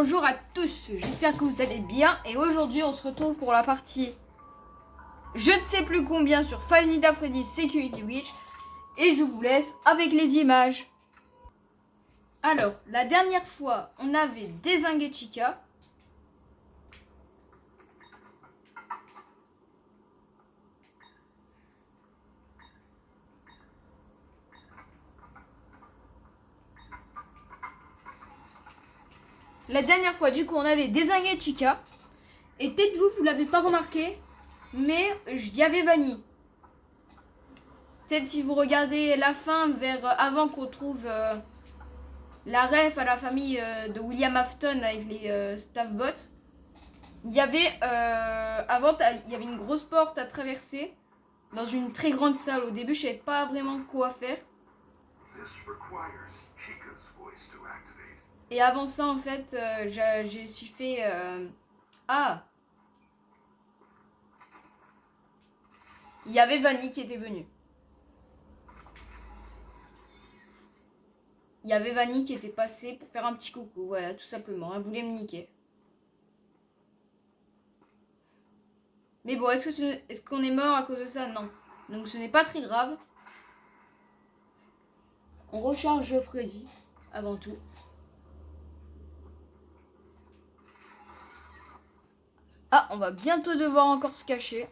Bonjour à tous, j'espère que vous allez bien et aujourd'hui on se retrouve pour la partie je ne sais plus combien sur Five Nights at Freddy's Security Breach et je vous laisse avec les images. Alors, la dernière fois on avait dézingué Chica. La dernière fois du coup on avait dézingué Chica et peut-être vous l'avez pas remarqué mais il y avait Vanny. Peut-être si vous regardez la fin vers avant qu'on trouve la ref à la famille de William Afton avec les staff bots. Il y avait avant il y avait une grosse porte à traverser dans une très grande salle. Au début je savais pas vraiment quoi faire. Et avant ça en fait j'ai su fait ah, il y avait Vanny qui était venue. Il y avait Vanny qui était passée pour faire un petit coucou, voilà, tout simplement. Elle voulait me niquer. Mais bon, est-ce qu'on est mort à cause de ça? Non. Donc ce n'est pas très grave. On recharge Freddy, avant tout. Ah, on va bientôt devoir encore se cacher.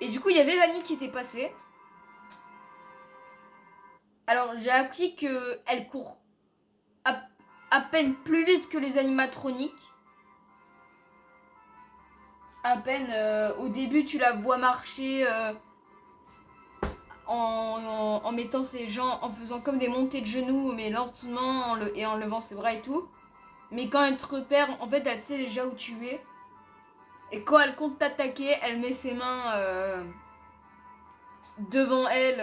Et du coup, il y avait Vanny qui était passée. Alors, j'ai appris qu'elle court à peine plus vite que les animatroniques. À peine, au début, tu la vois marcher en mettant ses jambes, en faisant comme des montées de genoux, mais lentement, et en levant ses bras et tout. Mais quand elle te repère, en fait, elle sait déjà où tu es. Et quand elle compte t'attaquer, elle met ses mains devant elle.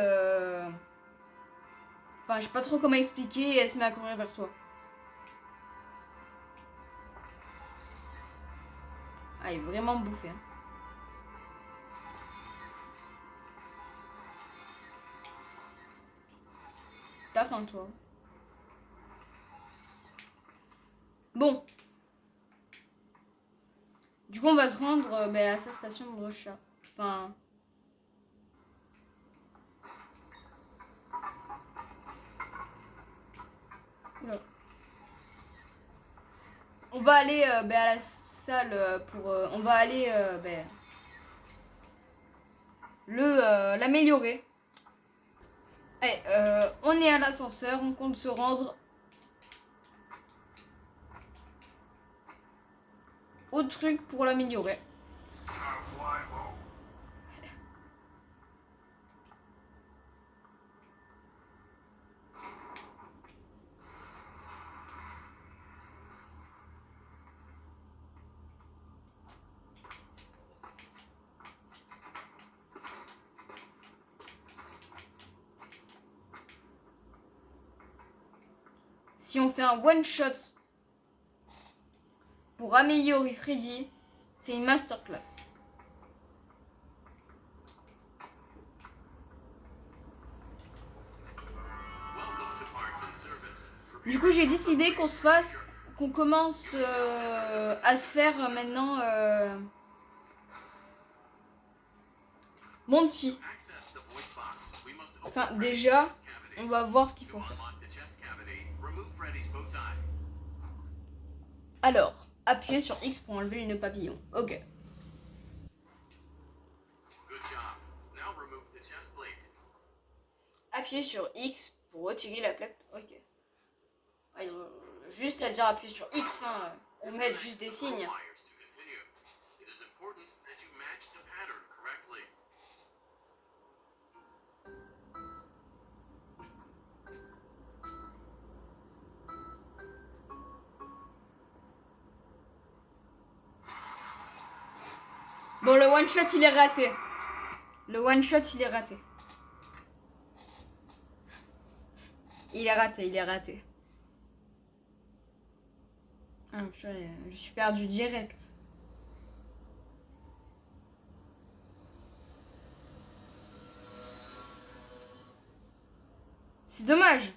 Enfin, je sais pas trop comment expliquer, et elle se met à courir vers toi. Ah, il est vraiment bouffé. Hein. T'as faim, toi. Bon. Du coup, on va se rendre à sa station de recherche. Enfin... Oula. On va aller à la salle pour... on va aller l'améliorer. Allez, on est à l'ascenseur, on compte se rendre au truc pour l'améliorer. Si on fait un one shot pour améliorer Freddy, c'est une masterclass. Du coup, j'ai décidé qu'on commence à se faire maintenant Monty. Enfin, déjà, on va voir ce qu'il faut faire. Alors, appuyez sur X pour enlever les nœuds papillons. Ok. Appuyez sur X pour retirer la plaque. Ok. Ils ont juste à dire appuyer sur X, hein, ou mettre juste des signes. Bon, le one shot il est raté. Le one shot il est raté. Il est raté, il est raté. Ah, je suis perdu direct. C'est dommage.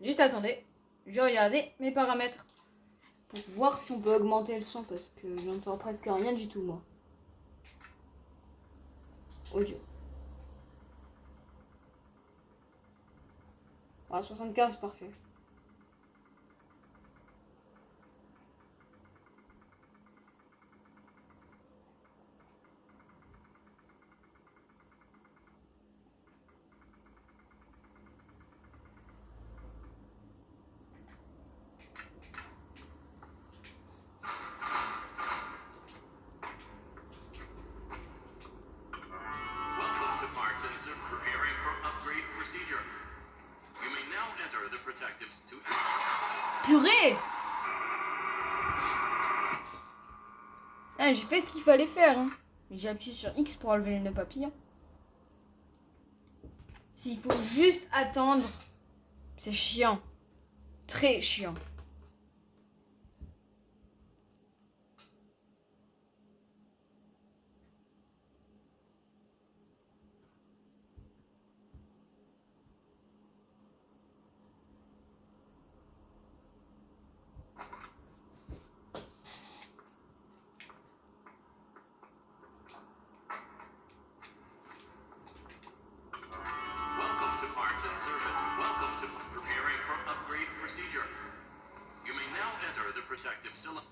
Juste attendez, je vais regarder mes paramètres pour voir si on peut augmenter le son parce que j'entends presque rien du tout moi. Audio. Ah, 75, parfait. Purée! Ah, j'ai fait ce qu'il fallait faire. Hein. J'ai appuyé sur X pour enlever le nœud papillon. S'il faut juste attendre, c'est chiant. Très chiant.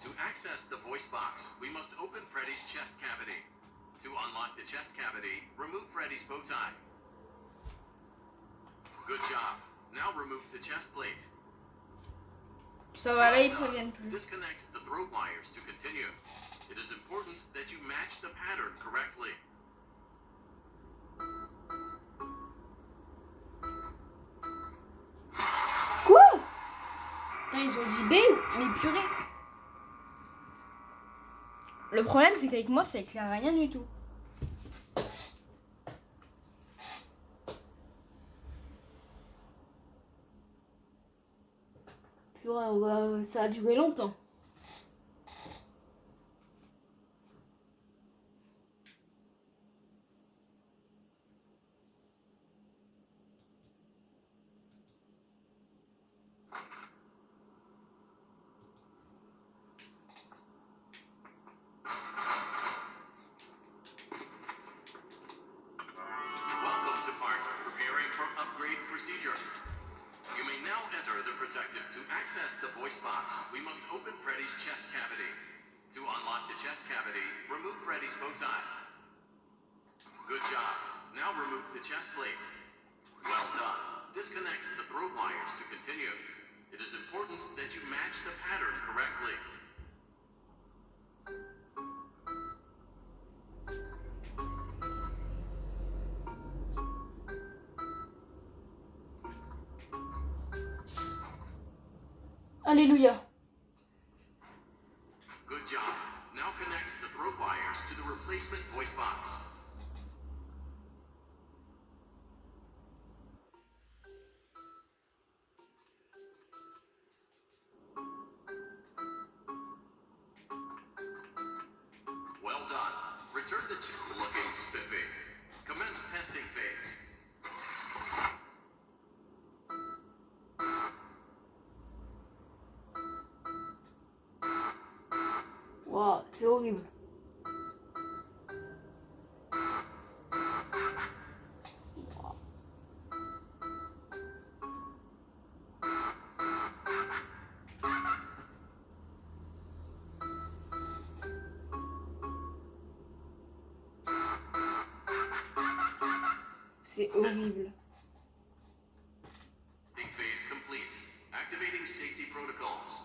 To access the voice box, we must open Freddy's chest cavity. To unlock the chest cavity, remove Freddy's bow tie. Good job. Now remove the chest plate. Ça va, là ils préviennent plus. Disconnect the throat wires to continue. It is important that you match the pattern correctly. Quoi? Putain, ils ont dit B, mais purée. Le problème, c'est qu'avec moi, ça éclaire rien du tout. Purée, ça a duré longtemps. Welcome to parts preparing for upgrade procedure. You may now enter the protective. To access the voice box, we must open Freddy's chest cavity. To unlock the chest cavity, remove Freddy's bow tie. Good job. Now remove the chest plate. Well done. Disconnect the throat wires to continue. It is important that you match the pattern correctly. Alléluia. Good job. Now connect the throat wires to the replacement voice box. Well done. Return the chip looking spiffy. Commence testing phase. Wow, c'est horrible. C'est horrible. Testing phase complete. Activating safety protocols.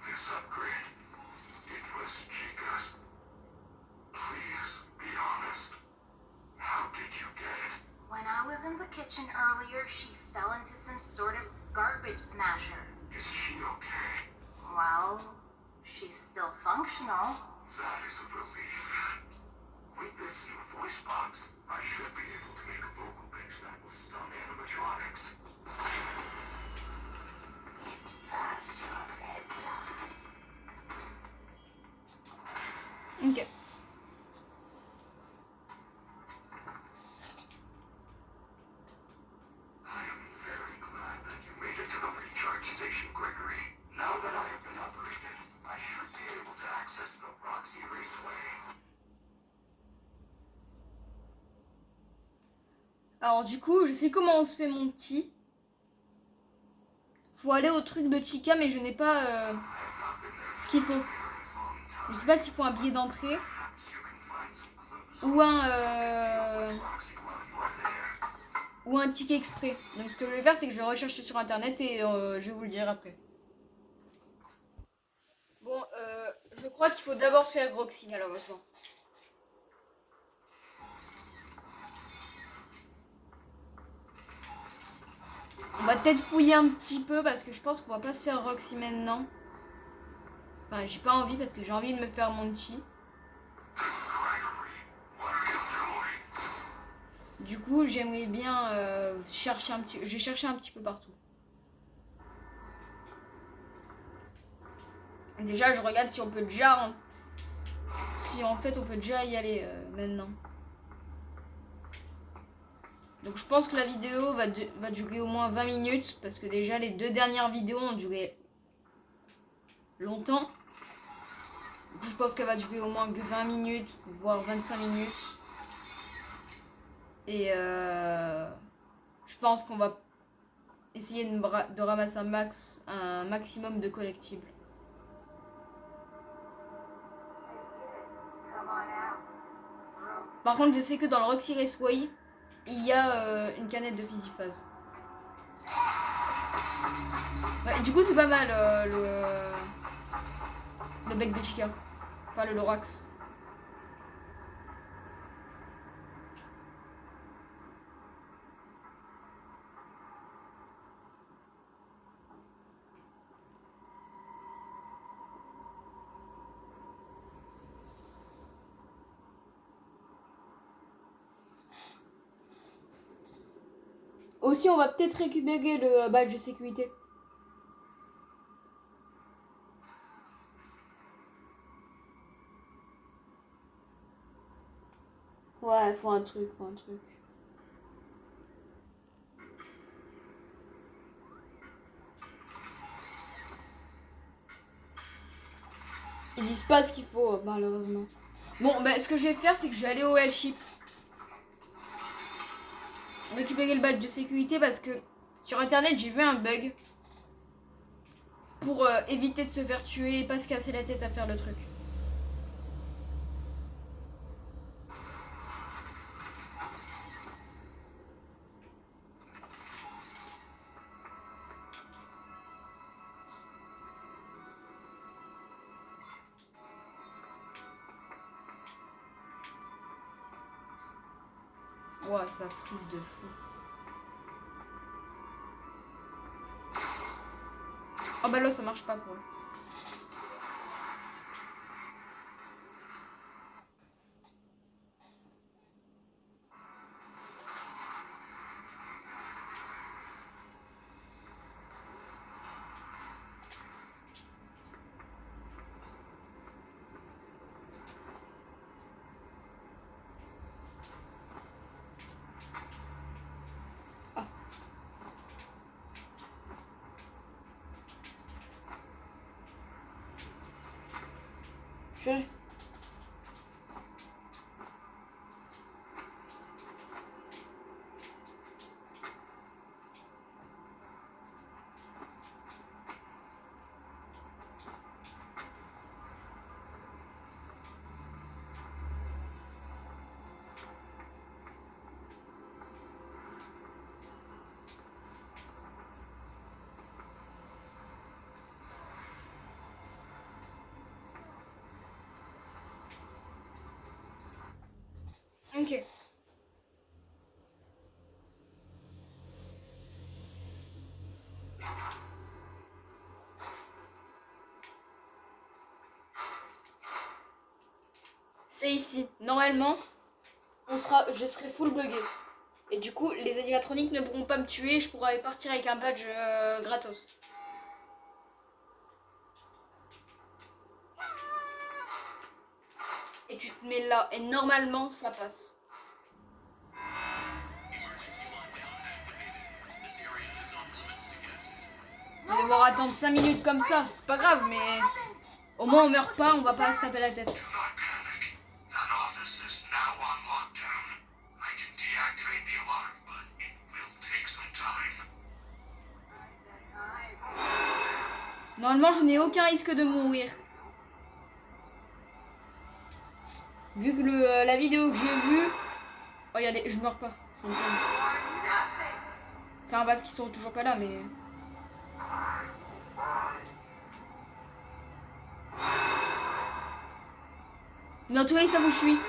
This upgrade, it was Chica's. Please be honest. How did you get it? When I was in the kitchen earlier, she fell into some sort of garbage smasher. Is she okay? Well, she's still functional. That is a relief. With this new voice box, I should be able to make a vocal pitch that will stun animatronics. It's past your bedtime. Ok. I am very glad that you made it to the recharge station, Gregory. Now that I have been upgraded, I should be able to access the Roxy Raceway. Alors du coup, je sais comment on se fait mon petit. Faut aller au truc de Chica, mais je n'ai pas ce qu'il faut. Je sais pas s'il faut un billet d'entrée ou un ticket exprès. Donc ce que je vais faire, c'est que je vais rechercher sur internet et je vais vous le dire après. Bon, je crois qu'il faut d'abord faire Roxy malheureusement. On va peut-être fouiller un petit peu parce que je pense qu'on va pas se faire Roxy maintenant. Enfin, j'ai pas envie parce que j'ai envie de me faire Monty. Du coup, j'aimerais bien chercher un petit... J'ai cherché un petit peu partout. Déjà, je regarde si on peut déjà... Si en fait, on peut déjà y aller maintenant. Donc je pense que la vidéo va durer au moins 20 minutes. Parce que déjà, les 2 dernières vidéos ont duré longtemps. Du coup, je pense qu'elle va durer au moins 20 minutes, voire 25 minutes. Et je pense qu'on va essayer de ramasser un maximum de collectibles. Par contre, je sais que dans le Roxy Raceway, il y a une canette de Physiphase. Ouais, du coup, c'est pas mal le bec de Chica. Enfin, le Lorax. Aussi, on va peut-être récupérer le badge de sécurité. Ouais, faut un truc. Ils disent pas ce qu'il faut, malheureusement. Bon, bah, ce que je vais faire, c'est que je vais aller au L-Ship. Récupérer le badge de sécurité parce que sur internet, j'ai vu un bug. Pour éviter de se faire tuer et pas se casser la tête à faire le truc. Ouah, ça frise de fou. Oh bah là, ça marche pas pour eux. Ah. Purée. Ok. c'est ici. Normalement, je serai full buggé. Et du coup, les animatroniques ne pourront pas me tuer. Je pourrai partir avec un badge gratos. Et tu te mets là. Et normalement, ça passe. Emergency lockdown activated. This area is off limits to guests. On va devoir attendre 5 minutes comme ça. C'est pas grave, mais au moins on meurt pas, on va pas se taper la tête. Do not panic. That office is now on lockdown. I can deactivate the alarm, but it will take some time. Normalement, je n'ai aucun risque de mourir. Vu que la vidéo que j'ai vue... Regardez, je meurs pas. C'est insane. Enfin, parce qu'ils sont toujours pas là, mais... Mais en tout cas, ils savent où je suis.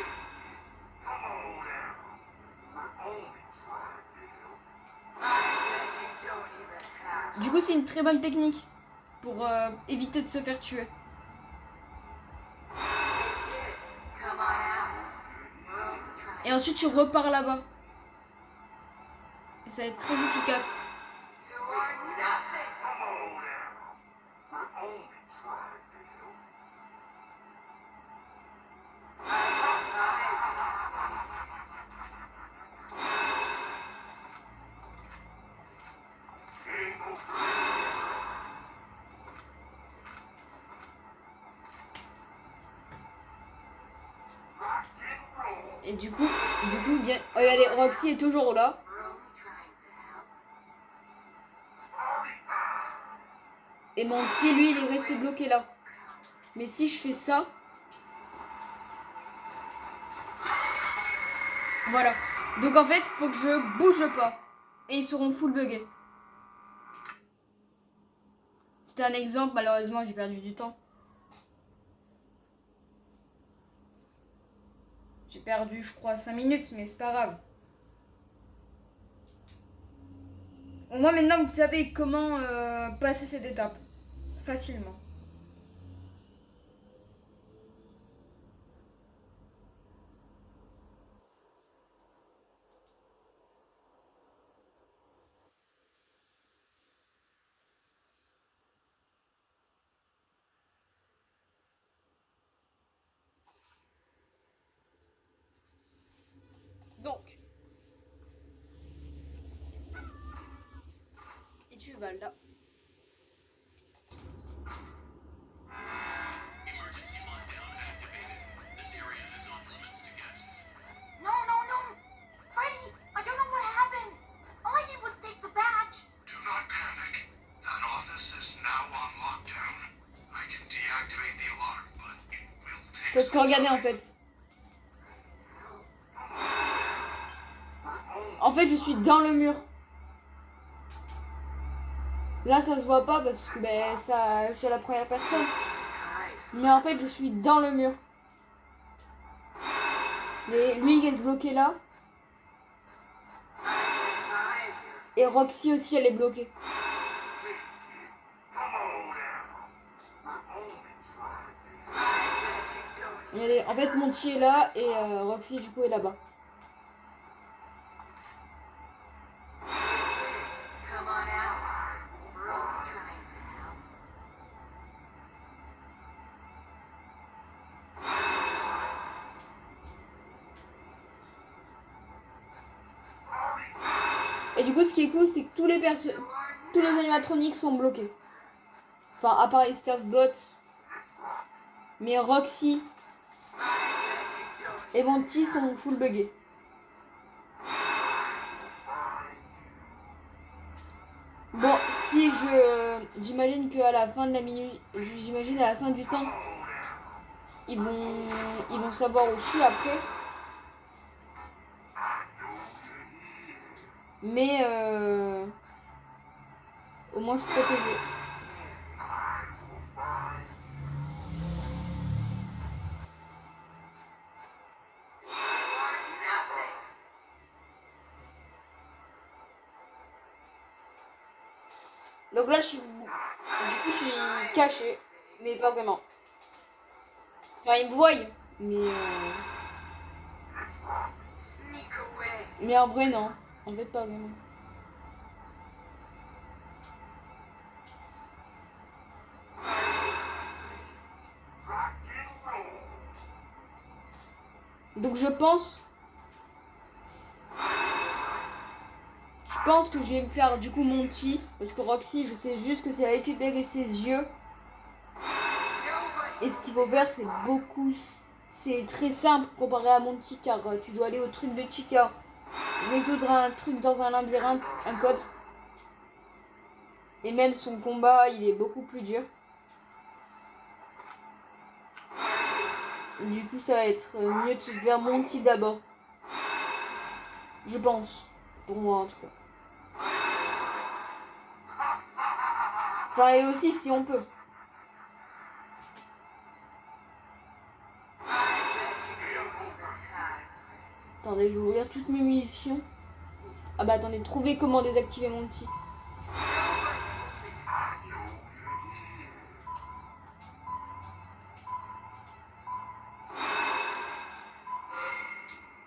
Du coup, c'est une très bonne technique pour éviter de se faire tuer. Et ensuite, tu repars là-bas. Et ça va être très efficace. Et du coup, bien... Regardez, Roxy est toujours là. Et mon petit, lui, il est resté bloqué là. Mais si je fais ça... Voilà. Donc en fait, faut que je bouge pas. Et ils seront full buggés. C'était un exemple, malheureusement, j'ai perdu du temps. J'ai perdu, je crois, 5 minutes, mais c'est pas grave. Au moins, maintenant, vous savez comment passer cette étape. Facilement. Donc. Et tu vas là. Emergency lockdown activated. This area is off limits to guests. No, no, no! Freddy, I don't know what happened. All I did was take the badge. Do not panic. That office is now on lockdown. I can deactivate the alarm, but it will take Parce que some regardez, en time. fait. En fait, je suis dans le mur. Là, ça se voit pas parce que ben, ça, je suis à la première personne. Mais en fait, je suis dans le mur. Et lui, il est bloqué là. Et Roxy aussi, elle est bloquée. Regardez, en fait, Monty est là et Roxy, du coup, est là-bas. Come on out. We're all trying to help. Et du coup, ce qui est cool, c'est que tous les animatroniques sont bloqués. Enfin, à part les Staffbots. Mais Roxy et Monty sont full buggés. Bon, si j'imagine qu'à la fin de la minute, j'imagine à la fin du temps, ils vont savoir où je suis après. Mais au moins je suis protégée. Donc là, du coup, je suis cachée, mais pas vraiment. Enfin, ils me voient, Sneak away. Mais en vrai, non. En fait, pas vraiment. Donc je pense que je vais me faire du coup Monty. Parce que Roxy, je sais juste que c'est récupérer ses yeux. Et ce qu'il faut faire, c'est beaucoup... C'est très simple comparé à Monty, car tu dois aller au truc de Chica. Résoudre un truc dans un labyrinthe, un code. Et même son combat, il est beaucoup plus dur. Du coup, ça va être mieux de se faire Monty d'abord. Je pense. Pour moi, en tout cas. Enfin, et aussi, si on peut. Attendez, je vais ouvrir toutes mes munitions. Ah bah attendez, trouver comment désactiver Monty.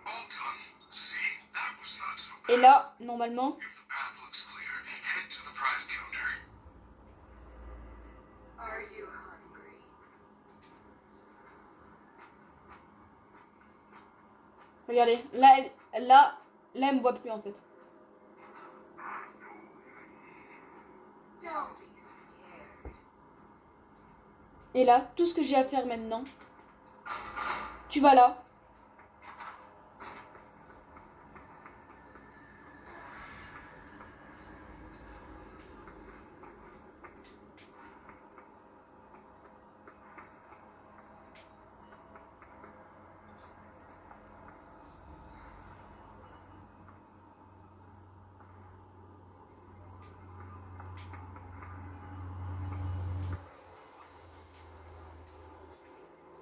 All done. See, that was not so Et bad. là, normalement... If the path looks clear, head to the prize counter. Are you hungry? Regardez, là, elle me voit plus en fait. Don't be scared. Et là, tout ce que j'ai à faire maintenant, tu vas là.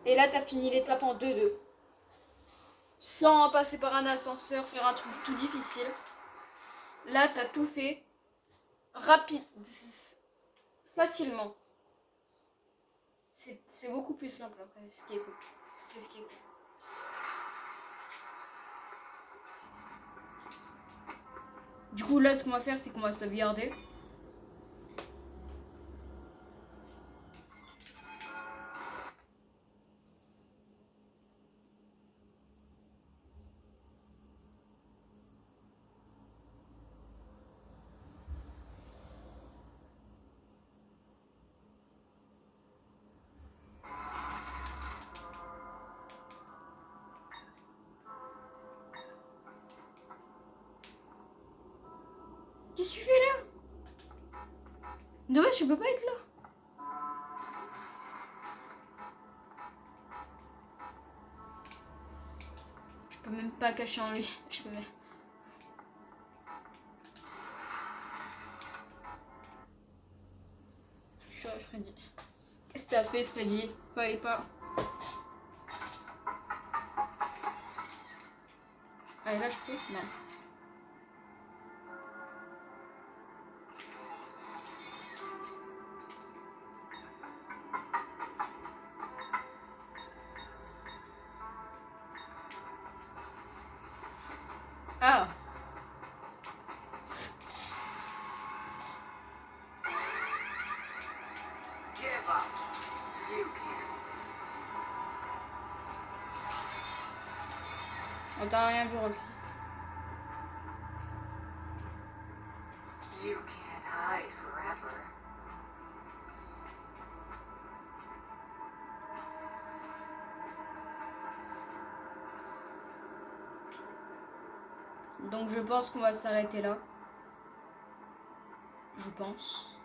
Et là, t'as fini l'étape en 2-2. Sans passer par un ascenseur, faire un truc tout difficile. Là, t'as tout fait. Rapide. Facilement. C'est beaucoup plus simple après, ce qui est cool. C'est ce qui est cool. Du coup, là, ce qu'on va faire, c'est qu'on va sauvegarder. Qu'est-ce que tu fais là? Dommage, je peux pas être là. Je peux même pas cacher en lui. Je peux même... Je suis Freddy. Qu'est-ce que t'as fait, Freddy? Fallait pas. Allez, là, je peux? Non. Ah! Give up. You can. On t'a rien vu, Roxy. You can't hide forever. Donc, je pense qu'on va s'arrêter là. Je pense.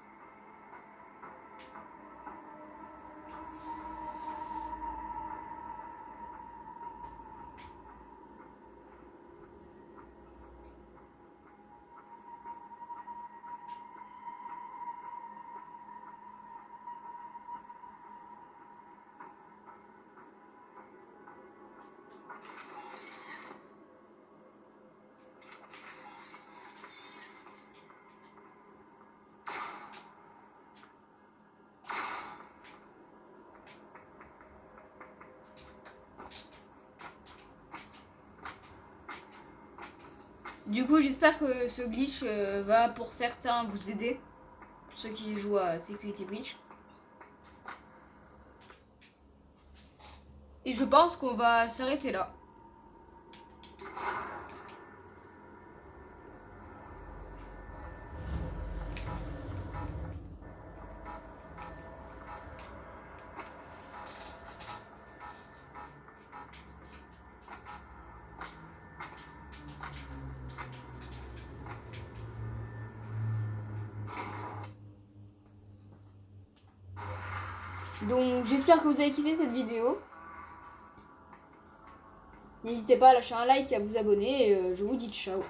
Du coup, j'espère que ce glitch va pour certains vous aider. Pour ceux qui jouent à Security Breach. Et je pense qu'on va s'arrêter là. Donc j'espère que vous avez kiffé cette vidéo. N'hésitez pas à lâcher un like et à vous abonner. Et je vous dis ciao.